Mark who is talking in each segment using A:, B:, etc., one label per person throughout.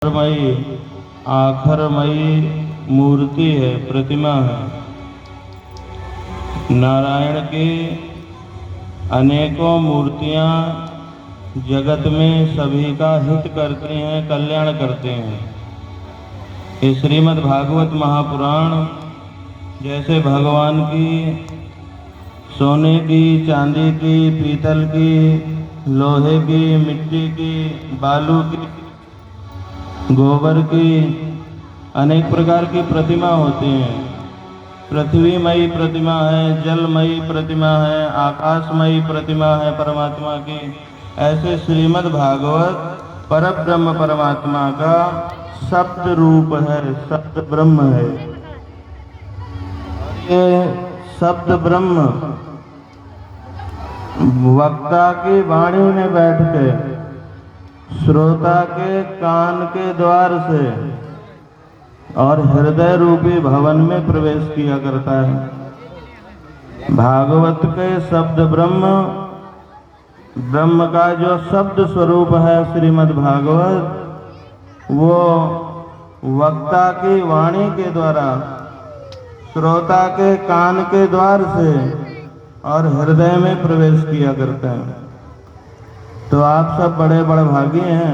A: आखरमयी आखरमयी मूर्ति है, प्रतिमा है। नारायण की अनेकों मूर्तियां जगत में सभी का हित करते हैं, कल्याण करते हैं। इस श्रीमद् भागवत महापुराण जैसे भगवान की सोने की, चांदी की, पीतल की, लोहे की, मिट्टी की, बालू की, गोबर की अनेक प्रकार की प्रतिमा होती हैं। पृथ्वीमयी प्रतिमा है, जलमयी प्रतिमा है, आकाशमयी प्रतिमा है परमात्मा की। ऐसे श्रीमद् भागवत परब्रह्म परमात्मा का शब्द रूप है, शब्द ब्रह्म है। ये शब्द ब्रह्म वक्ता की वाणी में बैठ के श्रोता के कान के द्वार से और हृदय रूपी भवन में प्रवेश किया करता है। भागवत के शब्द ब्रह्म, ब्रह्म का जो शब्द स्वरूप है श्रीमद् भागवत, वो वक्ता की वाणी के द्वारा श्रोता के कान के द्वार से और हृदय में प्रवेश किया करता है। तो आप सब बड़े बड़े भागी हैं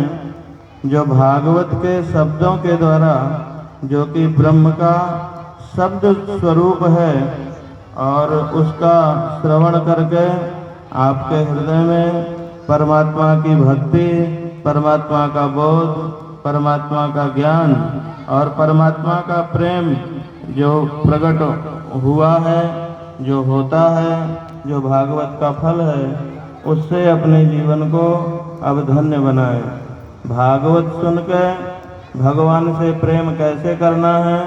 A: जो भागवत के शब्दों के द्वारा, जो कि ब्रह्म का शब्द स्वरूप है, और उसका श्रवण करके आपके हृदय में परमात्मा की भक्ति, परमात्मा का बोध, परमात्मा का ज्ञान और परमात्मा का प्रेम जो प्रकट हुआ है, जो होता है, जो भागवत का फल है, उससे अपने जीवन को अब धन्य बनाए। भागवत सुन के भगवान से प्रेम कैसे करना है,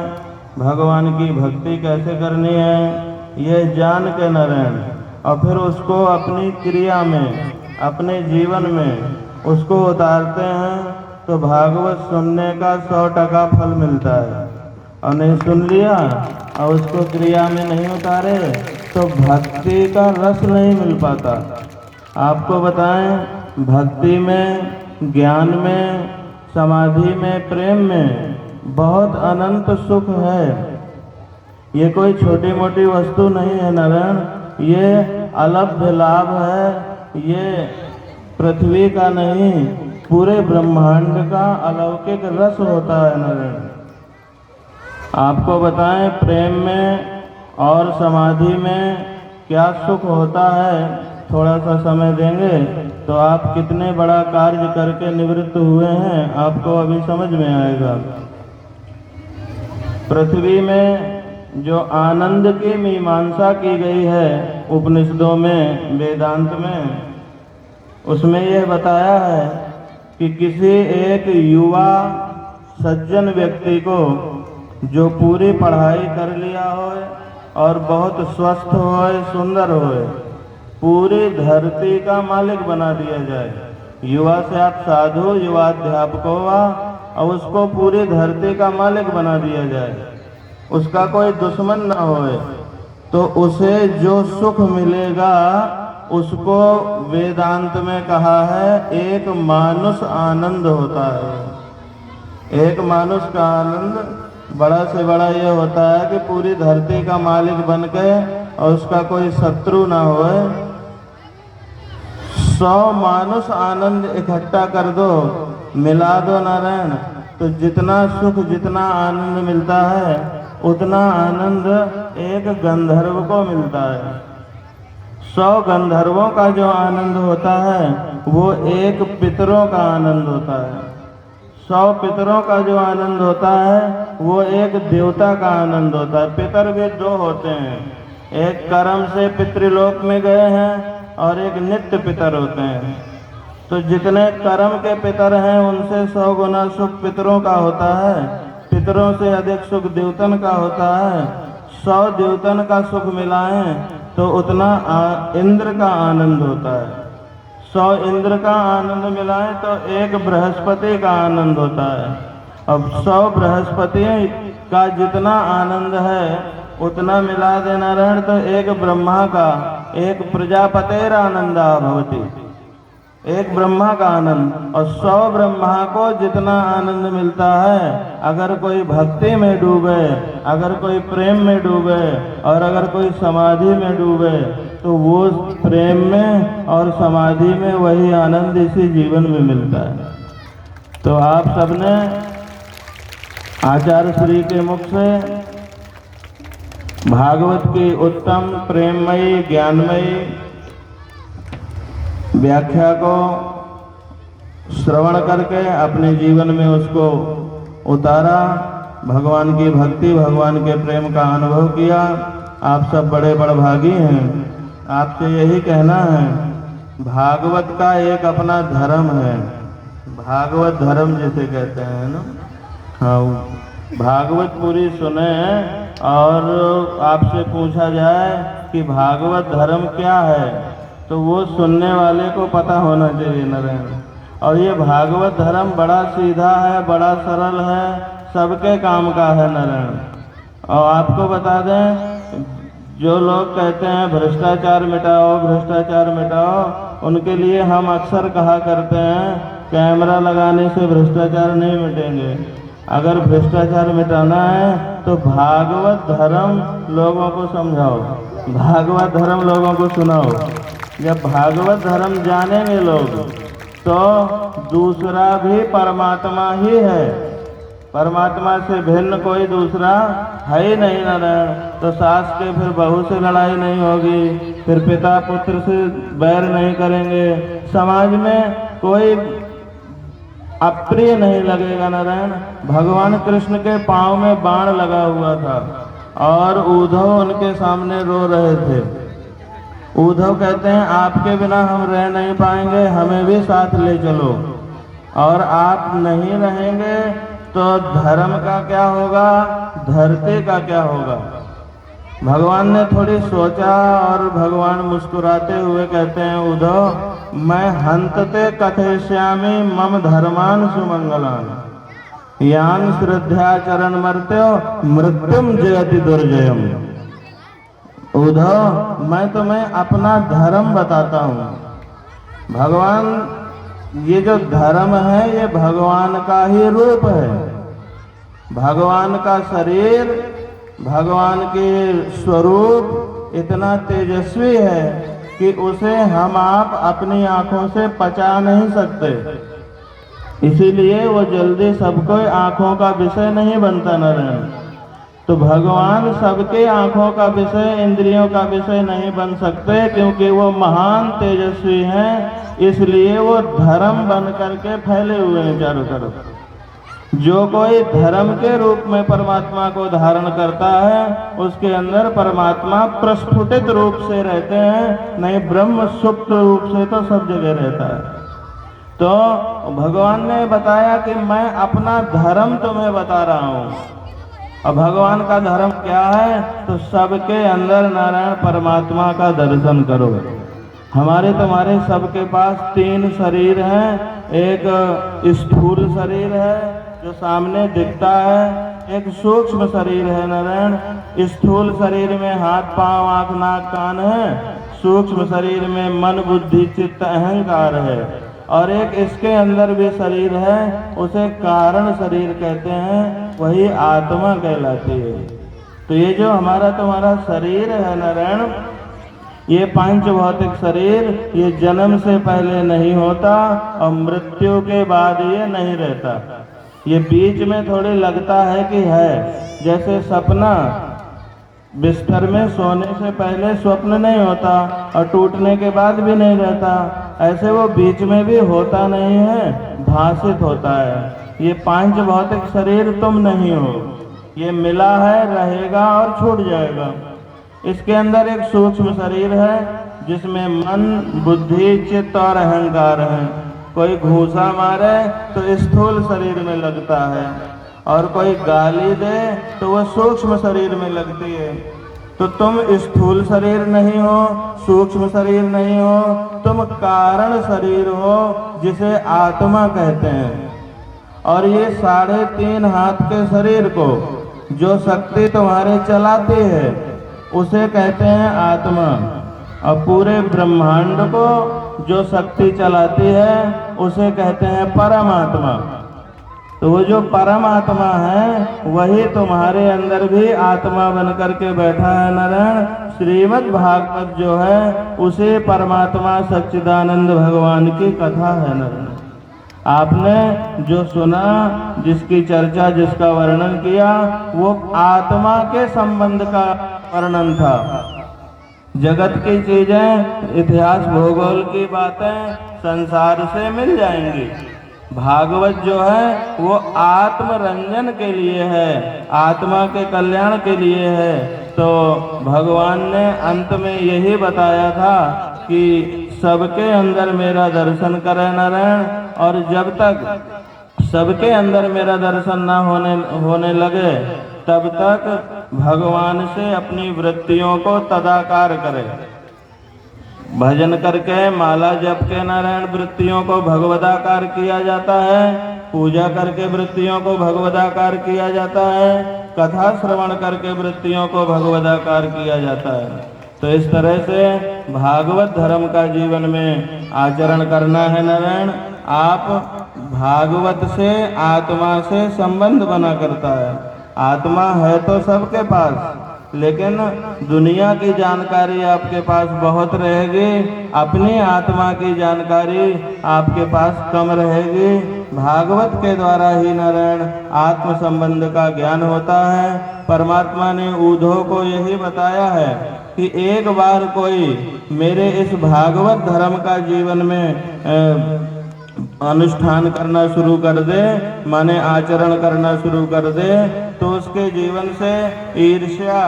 A: भगवान की भक्ति कैसे करनी है, ये जान के नारायण और फिर उसको अपनी क्रिया में, अपने जीवन में उसको उतारते हैं, तो भागवत सुनने का 100% फल मिलता है। और नहीं सुन लिया और उसको क्रिया में नहीं उतारे तो भक्ति का रस नहीं मिल पाता। आपको बताएं, भक्ति में, ज्ञान में, समाधि में, प्रेम में बहुत अनंत सुख है। ये कोई छोटी मोटी वस्तु नहीं है नारायण, ये अलभ्य लाभ है। ये पृथ्वी का नहीं, पूरे ब्रह्मांड का अलौकिक रस होता है नारायण। आपको बताएं, प्रेम में और समाधि में क्या सुख होता है, थोड़ा सा समय देंगे तो आप कितने बड़ा कार्य करके निवृत्त हुए हैं आपको अभी समझ में आएगा। पृथ्वी में जो आनंद की मीमांसा की गई है उपनिषदों में, वेदांत में, उसमें यह बताया है कि किसी एक युवा सज्जन व्यक्ति को जो पूरी पढ़ाई कर लिया हो और बहुत स्वस्थ होए, सुंदर होए, पूरी धरती का मालिक बना दिया जाए। युवा से आप साधु, युवा अध्यापक हुआ और उसको पूरी धरती का मालिक बना दिया जाए, उसका कोई दुश्मन ना होए, तो उसे जो सुख मिलेगा उसको वेदांत में कहा है एक मानुष आनंद होता है। एक मानुष का आनंद बड़ा से बड़ा ये होता है कि पूरी धरती का मालिक बन के और उसका कोई शत्रु ना होए। 100 मानुष आनंद इकट्ठा कर दो, मिला दो नारायण, तो जितना सुख, जितना आनंद मिलता है उतना आनंद एक गंधर्व को मिलता है। 100 गंधर्वों का जो आनंद होता है वो एक पितरों का आनंद होता है। 100 पितरों का जो आनंद होता है वो एक देवता का आनंद होता है। पितर भी 2 होते हैं, एक कर्म से पितृलोक में गए हैं और एक नित्य पितर होते हैं। तो जितने कर्म के पितर हैं उनसे 100 गुना सुख पितरों का होता है, पितरों से अधिक सुख देवतन का होता है। 100 देवतन का सुख मिलाएं तो उतना इंद्र का आनंद होता है। 100 इंद्र का आनंद मिलाएं तो एक बृहस्पति का आनंद होता है। अब 100 बृहस्पति का जितना आनंद है उतना मिला देना रहन तो एक ब्रह्मा का, एक प्रजापतेर आनंदा भवति। एक ब्रह्मा का आनंद और 100 ब्रह्मा को जितना आनंद मिलता है, अगर कोई भक्ति में डूबे, अगर कोई प्रेम में डूबे और अगर कोई समाधि में डूबे, तो वो प्रेम में और समाधि में वही आनंद इसी जीवन में मिलता है। तो आप सबने आचार्य श्री के मुख से भागवत की उत्तम प्रेममयी ज्ञानमयी व्याख्या को श्रवण करके अपने जीवन में उसको उतारा, भगवान की भक्ति, भगवान के प्रेम का अनुभव किया। आप सब बड़े बड़भागी हैं। आपसे यही कहना है, भागवत का एक अपना धर्म है, भागवत धर्म जिसे कहते हैं ना। हाँ, भागवत पूरी सुने और आपसे पूछा जाए कि भागवत धर्म क्या है, तो वो सुनने वाले को पता होना चाहिए नारायण। और ये भागवत धर्म बड़ा सीधा है, बड़ा सरल है, सबके काम का है नारायण। और आपको बता दें, जो लोग कहते हैं भ्रष्टाचार मिटाओ, भ्रष्टाचार मिटाओ, उनके लिए हम अक्सर कहा करते हैं कैमरा लगाने से भ्रष्टाचार नहीं मिटेंगे। अगर भ्रष्टाचार मिटाना है तो भागवत धर्म लोगों को समझाओ, भागवत धर्म लोगों को सुनाओ। जब भागवत धर्म जानेंगे लोग तो दूसरा भी परमात्मा ही है, परमात्मा से भिन्न कोई दूसरा है ही नहीं नारायण। तो सास के फिर बहू से लड़ाई नहीं होगी, फिर पिता पुत्र से बैर नहीं करेंगे, समाज में कोई अप्रिय नहीं लगेगा नारायण। भगवान कृष्ण के पांव में बाण लगा हुआ था और उद्धव उनके सामने रो रहे थे। उद्धव कहते हैं आपके बिना हम रह नहीं पाएंगे, हमें भी साथ ले चलो। और आप नहीं रहेंगे तो धर्म का क्या होगा, धरती का क्या होगा। भगवान ने थोड़ी सोचा और भगवान मुस्कुराते हुए कहते हैं उद्धव, मैं हंतते कथयिष्यामि मम धर्मान सुमंगलान यान श्रद्धाचरण मर्त्यो मृत्युम जयति दुर्जयम। उद्धव, मैं तुम्हें अपना धर्म बताता हूँ। भगवान, ये जो धर्म है ये भगवान का ही रूप है। भगवान का शरीर, भगवान के स्वरूप इतना तेजस्वी है कि उसे हम आप अपनी आंखों से पचा नहीं सकते। इसीलिए वो जल्दी सबको आंखों का विषय नहीं बनता नारायण। तो भगवान सबके आंखों का विषय, इंद्रियों का विषय नहीं बन सकते, क्योंकि वो महान तेजस्वी हैं। इसलिए वो धर्म बन करके फैले हुए हैं चारों तरफ। जो कोई धर्म के रूप में परमात्मा को धारण करता है, उसके अंदर परमात्मा प्रस्फुटित रूप से रहते हैं, नहीं ब्रह्म सुप्त रूप से तो सब जगह रहता है। तो भगवान ने बताया कि मैं अपना धर्म तुम्हें बता रहा हूँ। अब भगवान का धर्म क्या है, तो सबके अंदर नारायण परमात्मा का दर्शन करो। हमारे तुम्हारे सबके पास 3 शरीर हैं। एक स्थूल शरीर है जो सामने दिखता है, एक सूक्ष्म शरीर है नारायण। स्थूल शरीर में हाथ पांव आंख नाक कान है, सूक्ष्म शरीर में मन बुद्धि चित्त अहंकार है, और एक इसके अंदर भी शरीर है, उसे कारण शरीर कहते हैं, वही आत्मा कहलाती है। तो ये जो हमारा तुम्हारा शरीर है नारायण, ये पांच भौतिक शरीर, ये जन्म से पहले नहीं होता और मृत्यु के बाद ये नहीं रहता। ये बीच में थोड़ी लगता है कि है, जैसे सपना बिस्तर में सोने से पहले स्वप्न नहीं होता और टूटने के बाद भी नहीं रहता, ऐसे वो बीच में भी होता नहीं है, भाषित होता है। ये पांच भौतिक शरीर तुम नहीं हो, ये मिला है, रहेगा और छूट जाएगा। इसके अंदर एक सूक्ष्म शरीर है जिसमें मन बुद्धि चित्त और अहंकार है। कोई घूंसा मारे तो स्थूल शरीर में लगता है, और कोई गाली दे तो वह सूक्ष्म शरीर में लगती है। तो तुम स्थूल शरीर नहीं हो, सूक्ष्म शरीर नहीं हो, तुम कारण शरीर हो जिसे आत्मा कहते हैं। और ये 3.5 हाथ के शरीर को जो शक्ति तुम्हारे चलाती है उसे कहते हैं आत्मा। और पूरे ब्रह्मांड को जो शक्ति चलाती है उसे कहते हैं परमात्मा। तो वो जो परमात्मा है वही तुम्हारे अंदर भी आत्मा बन करके बैठा है नारायण। श्रीमद् भागवत जो है उसे परमात्मा सच्चिदानंद भगवान की कथा है नारायण। आपने जो सुना, जिसकी चर्चा, जिसका वर्णन किया, वो आत्मा के संबंध का वर्णन था। जगत की चीजें, इतिहास भूगोल की बातें संसार से मिल जाएंगी। भागवत जो है वो आत्मरंजन के लिए है, आत्मा के कल्याण के लिए है। तो भगवान ने अंत में यही बताया था कि सबके अंदर मेरा दर्शन करे नारायण, और जब तक सबके अंदर मेरा दर्शन ना होने लगे तब तक भगवान से अपनी वृत्तियों को तदाकार करे। भजन करके, माला जप के नारायण वृत्तियों को भगवदाकार किया जाता है, पूजा करके वृत्तियों को भगवदाकार किया जाता है, कथा श्रवण करके वृत्तियों को भगवदाकार किया जाता है। तो इस तरह से भागवत धर्म का जीवन में आचरण करना है नारायण। आप भागवत से आत्मा से संबंध बना करता है। आत्मा है तो सबके पास, लेकिन दुनिया की जानकारी आपके पास बहुत रहेगी, अपनी आत्मा की जानकारी आपके पास कम रहेगी। भागवत के द्वारा ही नारायण आत्म संबंध का ज्ञान होता है। परमात्मा ने उद्धव को यही बताया है कि एक बार कोई मेरे इस भागवत धर्म का जीवन में अनुष्ठान करना शुरू कर दे, माने आचरण करना शुरू कर दे, तो उसके जीवन से ईर्ष्या,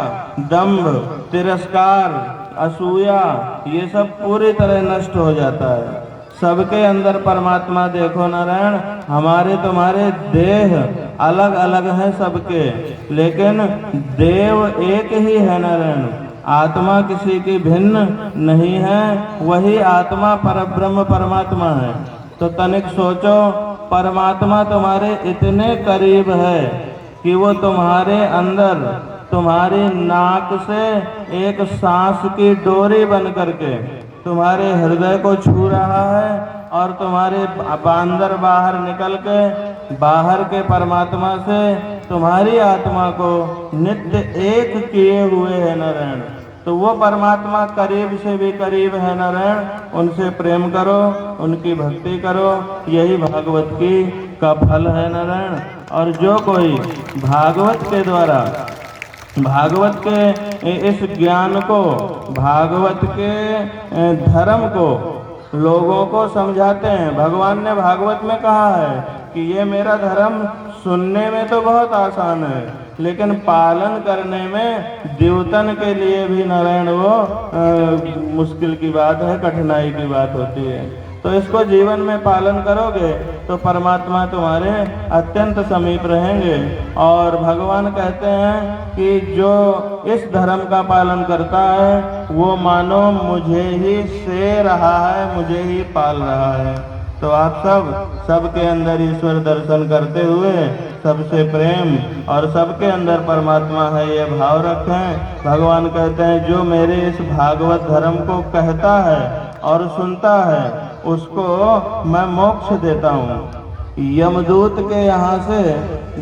A: दंभ, तिरस्कार, असूया ये सब पूरी तरह नष्ट हो जाता है। सबके अंदर परमात्मा देखो नारायण। हमारे तुम्हारे देह अलग अलग हैं सबके, लेकिन देव एक ही है नारायण। आत्मा किसी की भिन्न नहीं है, वही आत्मा परब्रह्म परमात्मा है। तो तनिक सोचो, परमात्मा तुम्हारे इतने करीब है कि वो तुम्हारे अंदर, तुम्हारी नाक से एक सांस की डोरी बन करके तुम्हारे हृदय को छू रहा है, और तुम्हारे अंदर बाहर निकल के बाहर के परमात्मा से तुम्हारी आत्मा को नित्य एक किए हुए है नारायण। तो वो परमात्मा करीब से भी करीब है नारायण। उनसे प्रेम करो, उनकी भक्ति करो, यही भागवत की का फल है नारायण। और जो कोई भागवत के द्वारा भागवत के इस ज्ञान को, भागवत के धर्म को लोगों को समझाते हैं। भगवान ने भागवत में कहा है कि ये मेरा धर्म सुनने में तो बहुत आसान है, लेकिन पालन करने में द्योतन के लिए भी नारायण वो मुश्किल की बात है, कठिनाई की बात होती है। तो इसको जीवन में पालन करोगे तो परमात्मा तुम्हारे अत्यंत समीप रहेंगे। और भगवान कहते हैं कि जो इस धर्म का पालन करता है वो मानो मुझे ही से रहा है, मुझे ही पाल रहा है। तो आप सबके अंदर ईश्वर दर्शन करते हुए सबसे प्रेम और सबके अंदर परमात्मा है ये भाव रखें। भगवान कहते हैं जो मेरे इस भागवत धर्म को कहता है और सुनता है उसको मैं मोक्ष देता हूँ। यमदूत के यहाँ से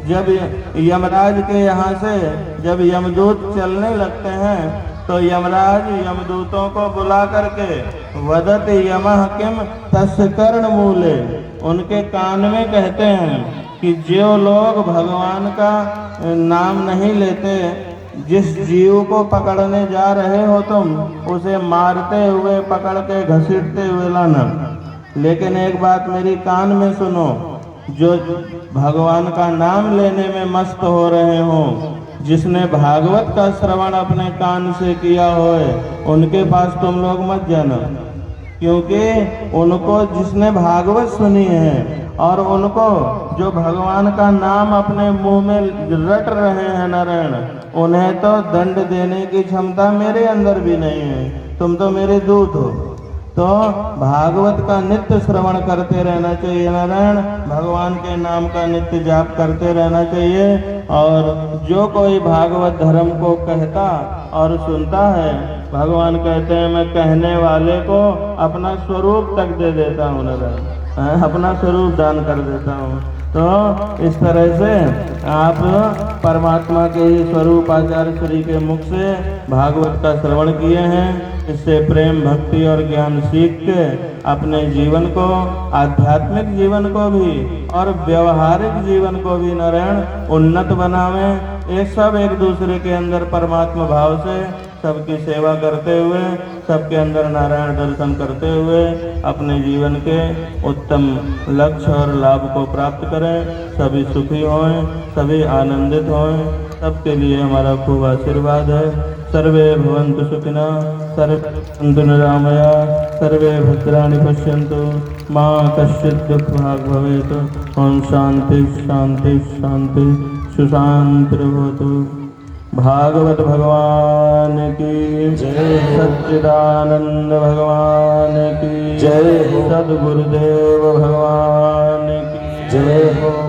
A: जब यमराज के यहाँ से जब यमदूत चलने लगते हैं तो यमराज यमदूतों को बुला करके वदत यमः किम तस्य कर्ण मूले, उनके कान में कहते हैं कि जो लोग भगवान का नाम नहीं लेते, जिस जीव को पकड़ने जा रहे हो तुम उसे मारते हुए पकड़ के घसीटते हुए लाना। लेकिन एक बात मेरी कान में सुनो, जो भगवान का नाम लेने में मस्त हो रहे हो, जिसने भागवत का श्रवण अपने कान से किया होए, उनके पास तुम लोग मत जाना, क्योंकि उनको जिसने भागवत सुनी है और उनको जो भगवान का नाम अपने मुंह में रट रहे हैं नारायण, उन्हें तो दंड देने की क्षमता मेरे अंदर भी नहीं है। तुम तो मेरे दूत हो। तो भागवत का नित्य श्रवण करते रहना चाहिए नारायण, भगवान के नाम का नित्य जाप करते रहना चाहिए। और जो कोई भागवत धर्म को कहता और सुनता है भगवान कहते हैं मैं कहने वाले को अपना स्वरूप तक दे देता हूँ नारायण, अपना स्वरूप दान कर देता हूँ। तो इस तरह से आप परमात्मा के ही स्वरूप आचार्य श्री के मुख से भागवत का श्रवण किए हैं। इससे प्रेम भक्ति और ज्ञान सीख के अपने जीवन को, आध्यात्मिक जीवन को भी और व्यवहारिक जीवन को भी नारायण उन्नत बनावें। एक सब एक दूसरे के अंदर परमात्मा भाव से सबकी सेवा करते हुए, सबके अंदर नारायण दर्शन करते हुए अपने जीवन के उत्तम लक्ष्य और लाभ को प्राप्त करें। सभी सुखी हों, सभी आनंदित हों, सबके लिए हमारा खूब आशीर्वाद है। सर्वे भवन्तु सुखिनः, सर्वे सन्तु निरामया, सर्वे भद्राणि पश्यन्तु, मा कश्चित् दुःखभाग् भवेत्। ओम शांति शांति शांति सुशांति भवतु। भागवत भगवान की जय, सच्चिदानंद भगवान की जय, सद्गुरुदेव भगवान की जय हो।